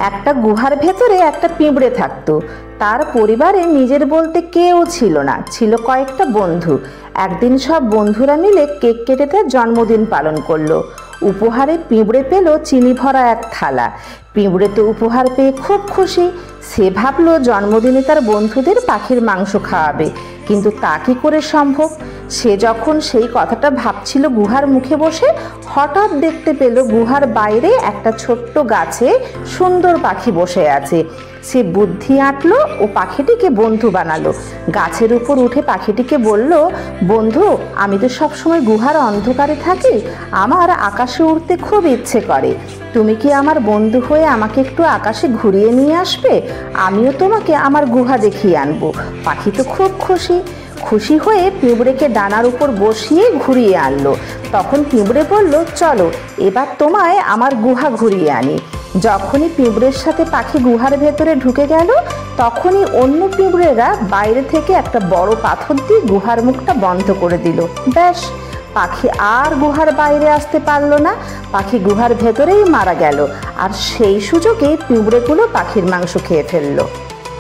একটা গুহার ভেতরে একটা পিঁপড়ে থাকতো। তার পরিবারে নিজের বলতে কেউ ছিল না, ছিল কয়েকটা বন্ধু। একদিন সব বন্ধুরা মিলে কেক কেটে তার জন্মদিন পালন করলো। উপহারে পিঁপড়ে পেল চিনি ভরা এক থালা। পিঁপড়ে তো উপহার পেয়ে খুব খুশি। সে ভাবলো জন্মদিনে তার বন্ধুদের পাখির মাংস খাওয়াবে, কিন্তু তা কি করে সম্ভব? সে যখন সেই কথাটা ভাবছিল গুহার মুখে বসে, হঠাৎ দেখতে পেল গুহার বাইরে একটা ছোট্ট গাছে সুন্দর পাখি বসে আছে। সে বুদ্ধি আঁটলো ও পাখিটিকে বন্ধু বানালো। গাছের উপর উঠে পাখিটিকে বলল, বন্ধু, আমি তো সবসময় গুহার অন্ধকারে থাকি, আমার আকাশে উড়তে খুব ইচ্ছে করে। তুমি কি আমার বন্ধু হয়ে আমাকে একটু আকাশে ঘুরিয়ে নিয়ে আসবে? আমিও তোমাকে আমার গুহা দেখিয়ে আনবো। পাখি তো খুব খুশি হয়ে পিঁপড়েকে ডানার উপর বসিয়ে ঘুরিয়ে আনলো। তখন পিঁপড়ে বলল, চলো এবার তোমায় আমার গুহা ঘুরিয়ে আনি। যখনই পিঁপড়ের সাথে পাখি গুহার ভেতরে ঢুকে গেল, তখনই অন্য পিঁপড়েরা বাইরে থেকে একটা বড় পাথর দিয়ে গুহার মুখটা বন্ধ করে দিল। ব্যাস, পাখি আর গুহার বাইরে আসতে পারলো না। পাখি গুহার ভেতরেই মারা গেল। আর সেই সুযোগে পিঁপড়েগুলো পাখির মাংস খেয়ে ফেললো।